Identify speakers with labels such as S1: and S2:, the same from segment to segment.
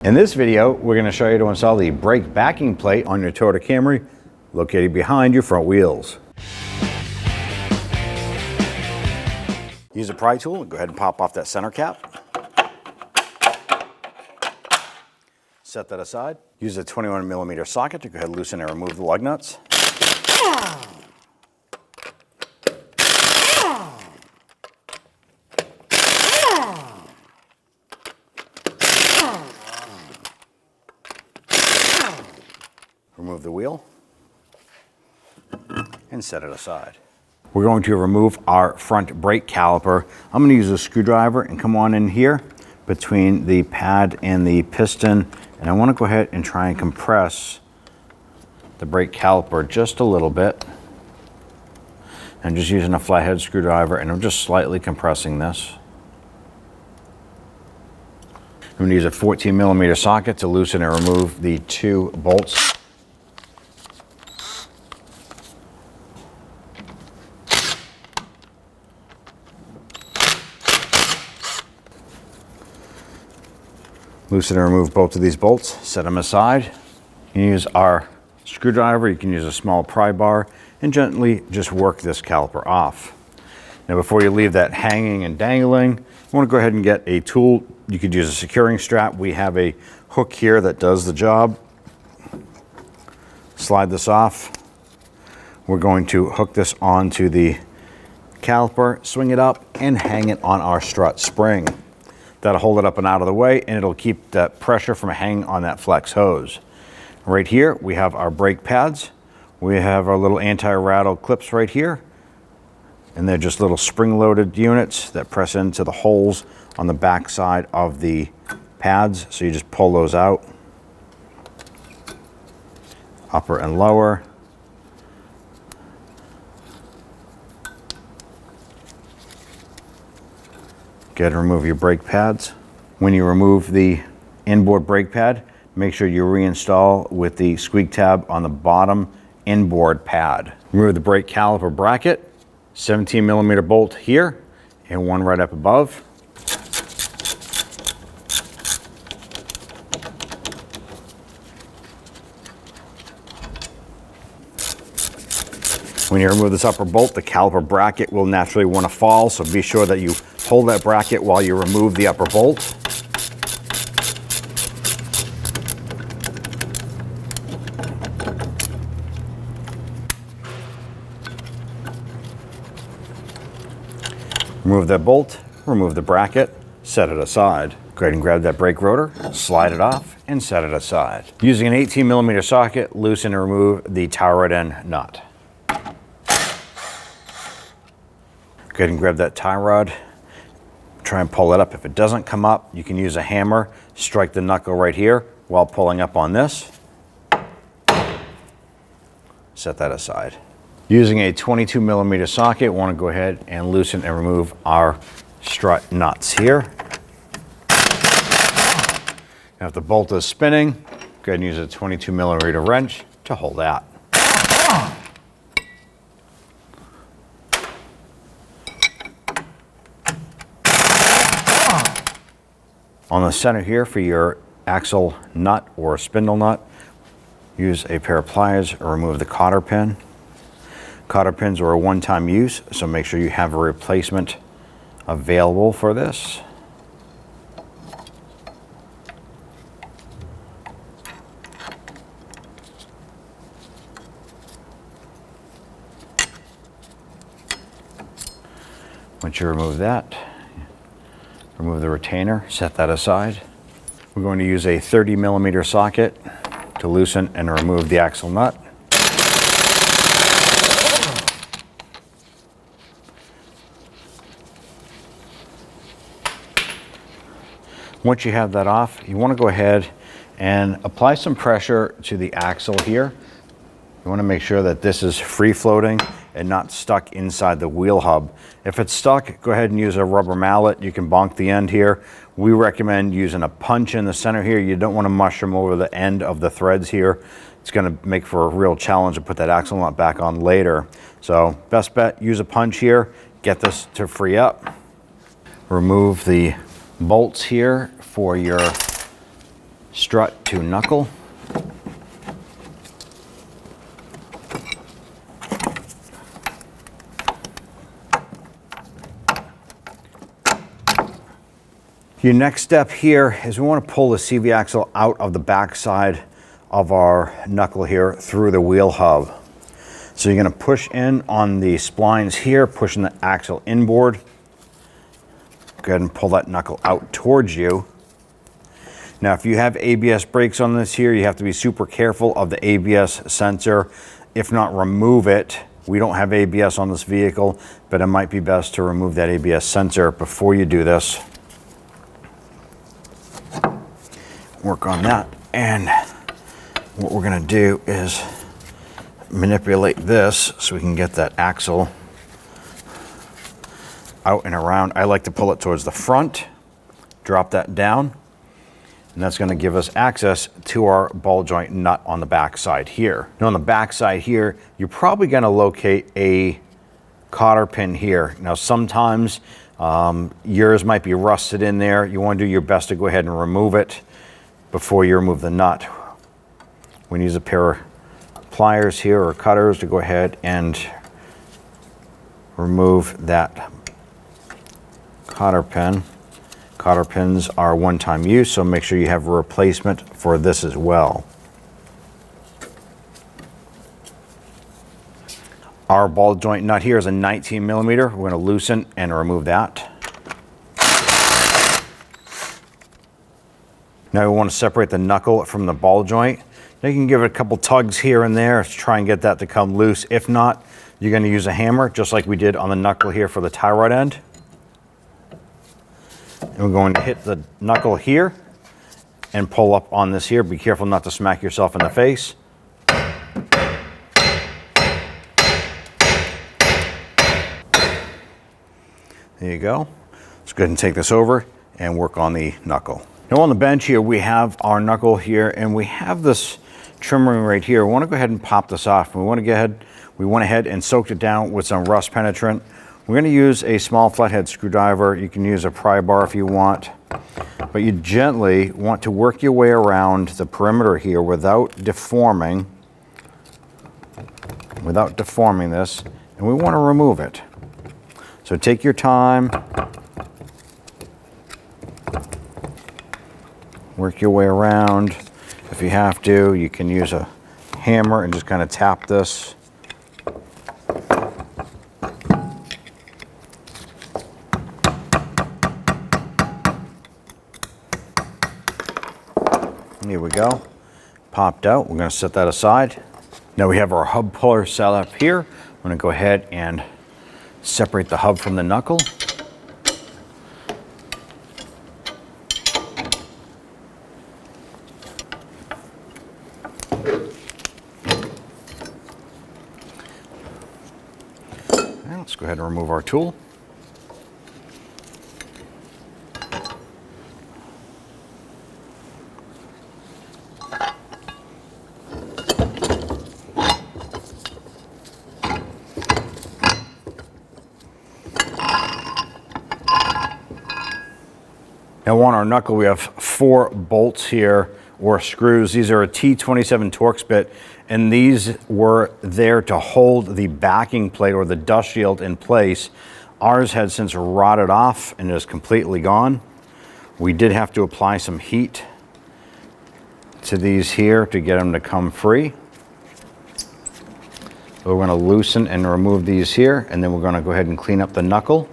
S1: In this video, we're going to show you to install the brake backing plate on your Toyota Camry located behind your front wheels. Use a pry tool and go ahead and pop off that center cap. Set that aside. Use a 21mm socket to go ahead and loosen and remove the lug nuts. Remove the wheel and set it aside. We're going to remove our front brake caliper. I'm going to use a screwdriver and come on in here between the pad and the piston, and I want to go ahead and try and compress the brake caliper just a little bit. I'm just using a flathead screwdriver and I'm just slightly compressing this. I'm going to use a 14mm socket to loosen and remove the two bolts. Loosen and remove both of these bolts, set them aside. You can use our screwdriver, you can use a small pry bar, and gently just work this caliper off. Now before you leave that hanging and dangling, you want to go ahead and get a tool. You could use a securing strap. We have a hook here that does the job. Slide this off. We're going to hook this onto the caliper, swing it up, and hang it on our strut spring. That'll hold it up and out of the way, and it'll keep that pressure from hanging on that flex hose. Right here, we have our brake pads. We have our little anti-rattle clips right here. And they're just little spring-loaded units that press into the holes on the back side of the pads. So you just pull those out. Upper and lower. Go ahead and remove your brake pads. When you remove the inboard brake pad, make sure you reinstall with the squeak tab on the bottom inboard pad. Remove the brake caliper bracket, 17mm bolt here, and one right up above. When you remove this upper bolt, the caliper bracket will naturally want to fall, so be sure that you hold that bracket while you remove the upper bolt. Remove that bolt, remove the bracket, set it aside. Go ahead and grab that brake rotor, slide it off, and set it aside. Using an 18mm socket, loosen and remove the tie rod end nut. Go ahead and grab that tie rod, try and pull it up. If it doesn't come up, you can use a hammer, strike the knuckle right here while pulling up on this. Set that aside. Using a 22mm socket, want to go ahead and loosen and remove our strut nuts here. Now if the bolt is spinning, go ahead and use a 22mm wrench to hold that. On the center here for your axle nut or spindle nut, use a pair of pliers or remove the cotter pin. Cotter pins are a one-time use, so make sure you have a replacement available for this. Once you remove that, remove the retainer, set that aside. We're going to use a 30mm socket to loosen and remove the axle nut. Once you have that off, you want to go ahead and apply some pressure to the axle here. You want to make sure that this is free floating and not stuck inside the wheel hub. If it's stuck, go ahead and use a rubber mallet. You can bonk the end here. We recommend using a punch in the center here. You don't want to mushroom over the end of the threads here. It's going to make for a real challenge to put that axle nut back on later. So best bet, use a punch here, get this to free up. Remove the bolts here for your strut to knuckle. Your next step here is we want to pull the CV axle out of the back side of our knuckle here through the wheel hub. So you're going to push in on the splines here, pushing the axle inboard. Go ahead and pull that knuckle out towards you. Now, if you have ABS brakes on this here, you have to be super careful of the ABS sensor. If not, remove it. We don't have ABS on this vehicle, but it might be best to remove that ABS sensor before you do this. Work on that, and what we're going to do is manipulate this so we can get that axle out and around. I like to pull it towards the front, drop that down, and that's going to give us access to our ball joint nut on the back side here. Now on the back side here, you're probably going to locate a cotter pin here. Now sometimes yours might be rusted in there. You want to do your best to go ahead and remove it before you remove the nut. We use a pair of pliers here or cutters to go ahead and remove that cotter pin. Cotter pins are one-time use, so make sure you have a replacement for this as well. Our ball joint nut here is a 19 millimeter. We're going to loosen and remove that. Now we want to separate the knuckle from the ball joint. Now you can give it a couple tugs here and there to try and get that to come loose. If not, you're going to use a hammer, just like we did on the knuckle here for the tie rod end. And we're going to hit the knuckle here and pull up on this here. Be careful not to smack yourself in the face. There you go. Let's go ahead and take this over and work on the knuckle. Now on the bench here, we have our knuckle here, and we have this trim ring right here. We want to go ahead and pop this off. We went ahead and soaked it down with some rust penetrant. We're going to use a small flathead screwdriver. You can use a pry bar if you want, but you gently want to work your way around the perimeter here without deforming this, and we want to remove it. So take your time. Work your way around. If you have to, you can use a hammer and just kind of tap this. Here we go. Popped out. We're going to set that aside. Now we have our hub puller set up here. I'm going to go ahead and separate the hub from the knuckle. Let's go ahead and remove our tool. Now on our knuckle, we have 4 bolts here, or screws. These are a T27 Torx bit, and these were there to hold the backing plate or the dust shield in place. Ours had since rotted off and is completely gone. We did have to apply some heat to these here to get them to come free. So we're going to loosen and remove these here, and then we're going to go ahead and clean up the knuckle.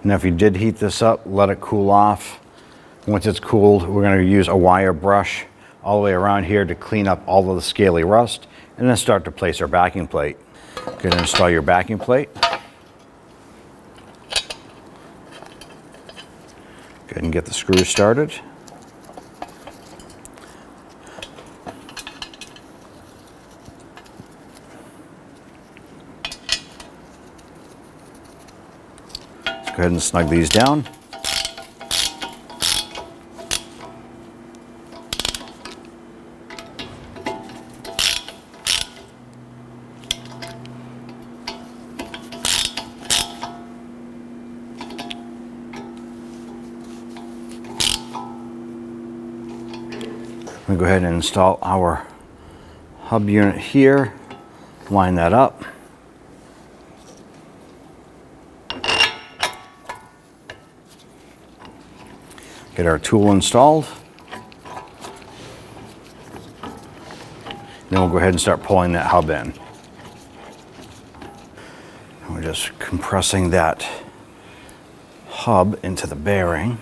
S1: Now if you did heat this up, let it cool off. Once it's cooled, we're going to use a wire brush all the way around here to clean up all of the scaly rust, and then start to place our backing plate. Go ahead and install your backing plate. Go ahead and get the screws started. ahead and snug these down. I'm going to go ahead and install our hub unit here, line that up. Get our tool installed. Then we'll go ahead and start pulling that hub in. We're just compressing that hub into the bearing.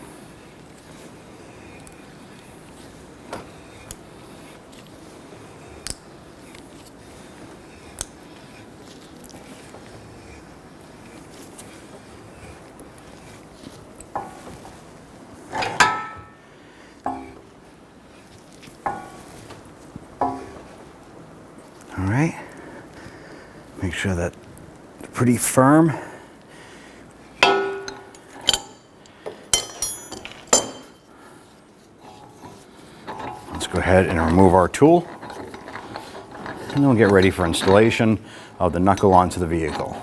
S1: All right, make sure that it's pretty firm. Let's go ahead and remove our tool, and then we'll get ready for installation of the knuckle onto the vehicle.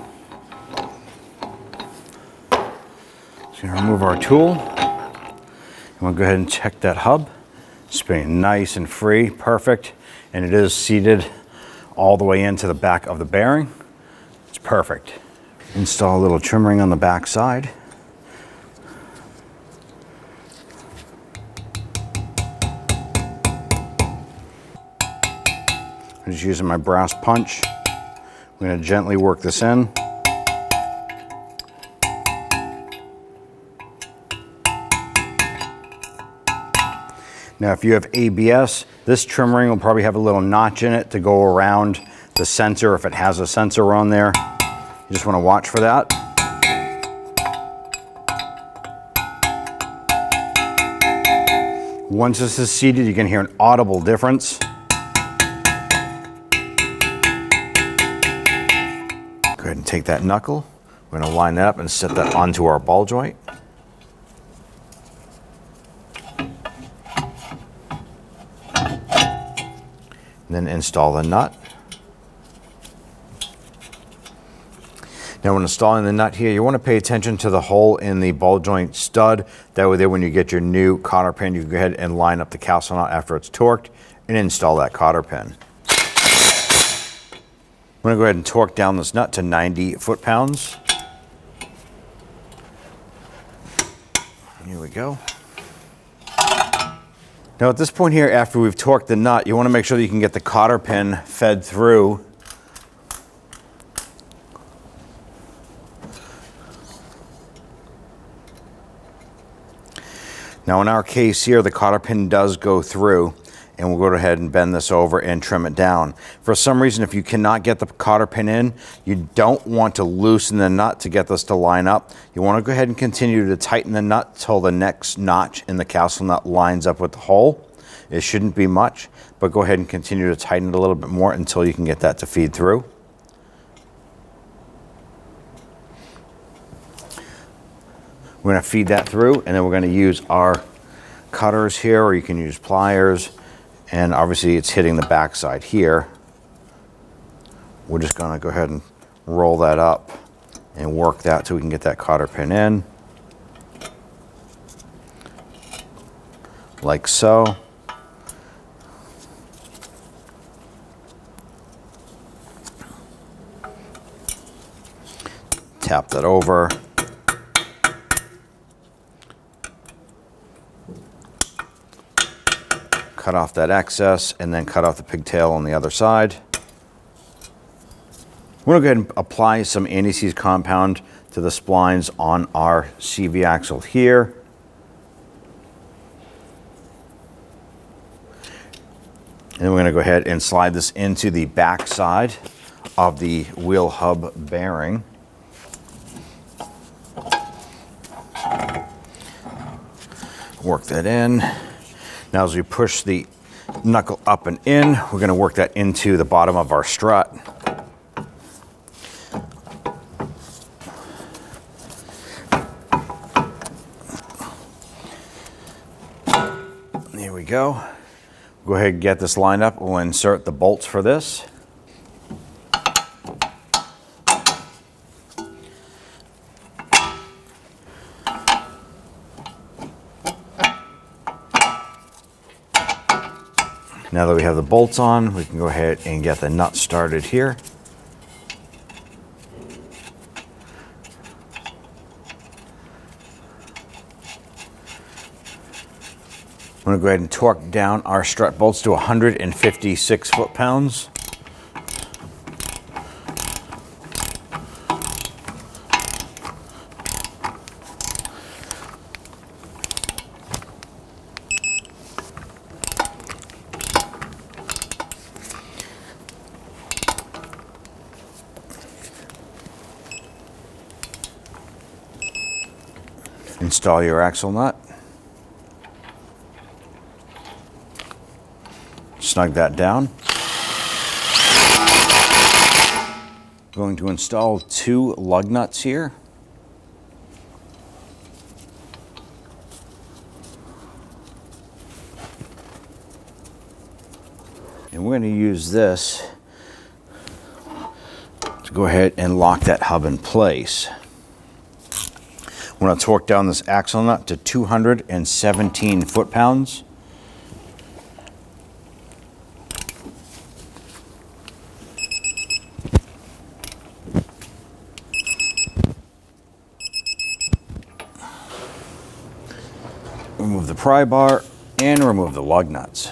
S1: So we're gonna remove our tool, and we'll go ahead and check that hub. It's being nice and free, perfect, and it is seated all the way into the back of the bearing. It's perfect. Install a little trim ring on the back side. I'm just using my brass punch. I'm going to gently work this in. Now, if you have ABS, this trim ring will probably have a little notch in it to go around the sensor if it has a sensor on there. You just want to watch for that. Once this is seated, you can hear an audible difference. Go ahead and take that knuckle. We're going to line that up and set that onto our ball joint. And then install the nut. Now when installing the nut here, you want to pay attention to the hole in the ball joint stud. That way there, when you get your new cotter pin, you can go ahead and line up the castle nut after it's torqued and install that cotter pin. I'm going to go ahead and torque down this nut to 90 foot-pounds. Here we go. Now at this point here, after we've torqued the nut, you want to make sure that you can get the cotter pin fed through. Now in our case here, the cotter pin does go through, and we'll go ahead and bend this over and trim it down. For some reason, if you cannot get the cotter pin in, you don't want to loosen the nut to get this to line up. You want to go ahead and continue to tighten the nut till the next notch in the castle nut lines up with the hole. It shouldn't be much, but go ahead and continue to tighten it a little bit more until you can get that to feed through. We're going to feed that through, and then we're going to use our cutters here, or you can use pliers. And obviously it's hitting the backside here. We're just going to go ahead and roll that up and work that so we can get that cotter pin in. Like so. Tap that over. Cut off that excess, and then cut off the pigtail on the other side. We're going to go ahead and apply some anti-seize compound to the splines on our CV axle here. And then we're going to go ahead and slide this into the back side of the wheel hub bearing. Work that in. Now as we push the knuckle up and in, we're going to work that into the bottom of our strut. go. Go ahead and get this lined up. We'll insert the bolts for this. Now that we have the bolts on, we can go ahead and get the nut started here. I'm going to go ahead and torque down our strut bolts to 156 foot-pounds. Install your axle nut. Snug that down. Going to install 2 lug nuts here. And we're going to use this to go ahead and lock that hub in place. I'm going to torque down this axle nut to 217 foot-pounds. Remove the pry bar and remove the lug nuts.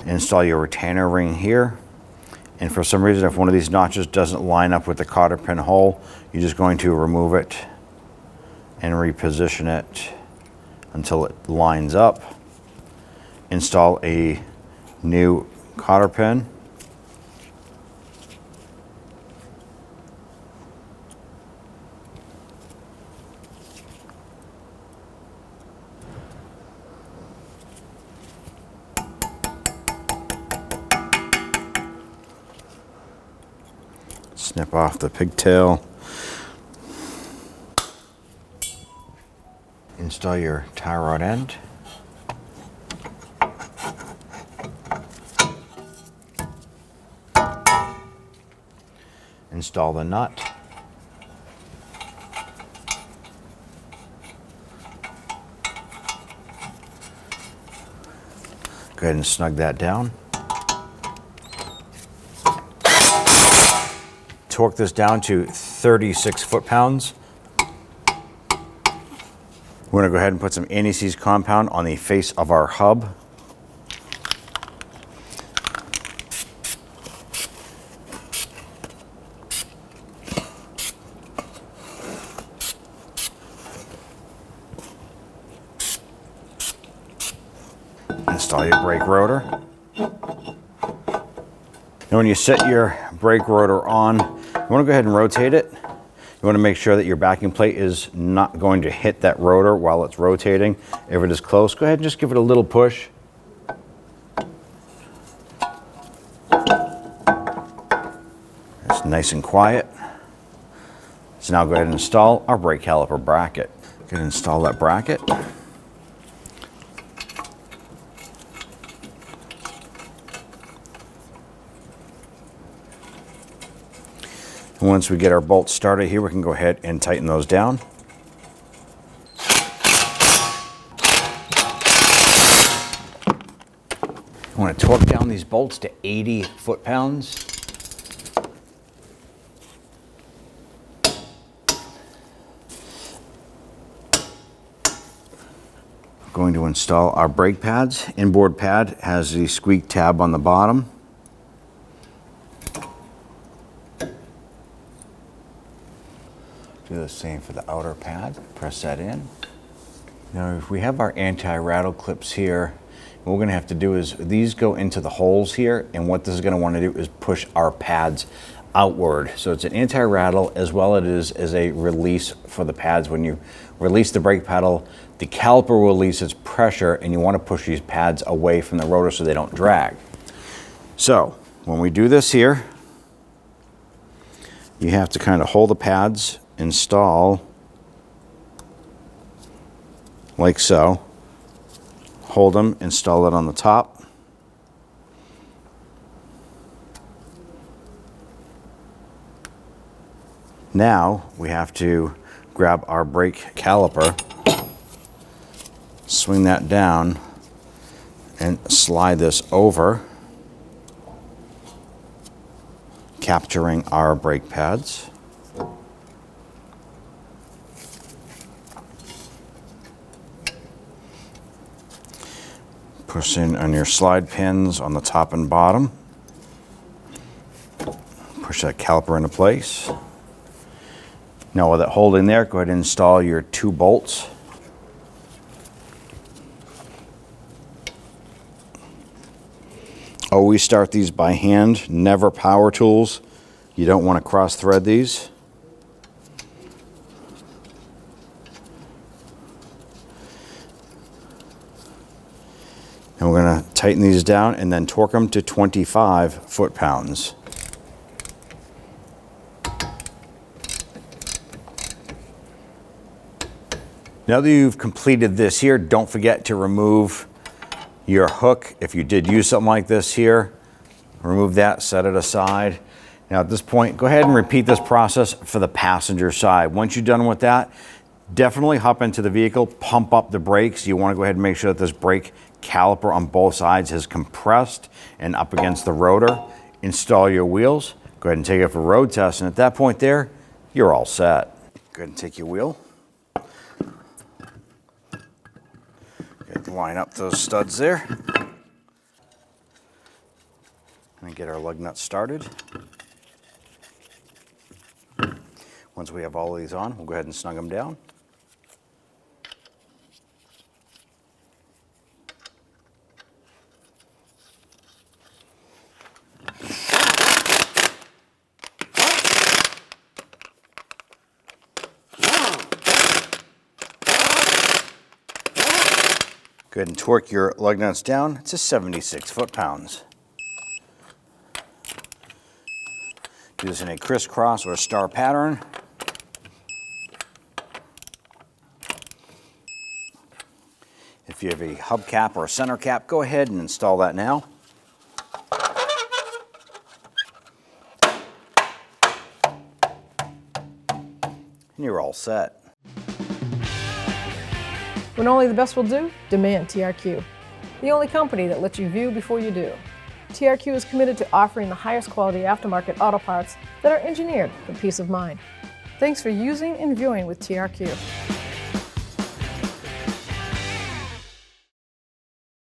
S1: Install your retainer ring here. And for some reason, if one of these notches doesn't line up with the cotter pin hole, you're just going to remove it and reposition it until it lines up. Install a new cotter pin. Snip off the pigtail. Install your tie rod end. Install the nut. Go ahead and snug that down. Torque this down to 36 foot-pounds. We're going to go ahead and put some anti-seize compound on the face of our hub. Install your brake rotor. And when you set your brake rotor on, you want to go ahead and rotate it. You want to make sure that your backing plate is not going to hit that rotor while it's rotating. If it is close, go ahead and just give it a little push. It's nice and quiet. So now go ahead and install our brake caliper bracket. Go ahead and install that bracket. Once we get our bolts started here, we can go ahead and tighten those down. You want to torque down these bolts to 80 foot-pounds. Going to install our brake pads. Inboard pad has the squeak tab on the bottom. Do the same for the outer pad. Press that in. Now, if we have our anti-rattle clips here, what we're going to have to do is these go into the holes here, and what this is going to want to do is push our pads outward. So it's an anti-rattle as well as a release for the pads. When you release the brake pedal, the caliper will release its pressure, and you want to push these pads away from the rotor so they don't drag. So when we do this here, you have to kind of hold the pads, install like so. Hold them, install it on the top. Now we have to grab our brake caliper, swing that down, and slide this over, capturing our brake pads. Push in on your slide pins on the top and bottom. Push that caliper into place. Now with it holding there, go ahead and install your 2 bolts. Always start these by hand, never power tools. You don't want to cross thread these. And we're going to tighten these down and then torque them to 25 foot-pounds. Now that you've completed this here, don't forget to remove your hook. If you did use something like this here, remove that, set it aside. Now at this point, go ahead and repeat this process for the passenger side. Once you're done with that, definitely hop into the vehicle, pump up the brakes. You want to go ahead and make sure that this brake caliper on both sides is compressed and up against the rotor. Install your wheels, go ahead and take it for road test, and at that point there, you're all set. Go ahead and take your wheel. Line up those studs there and get our lug nuts started. Once we have all of these on, we'll go ahead and snug them down. Go ahead and torque your lug nuts down to 76 foot-pounds. Do this in a crisscross or a star pattern. If you have a hubcap or a center cap, go ahead and install that now. And you're all set.
S2: When only the best will do, demand TRQ. The only company that lets you view before you do. TRQ is committed to offering the highest quality aftermarket auto parts that are engineered for peace of mind. Thanks for using and viewing with TRQ.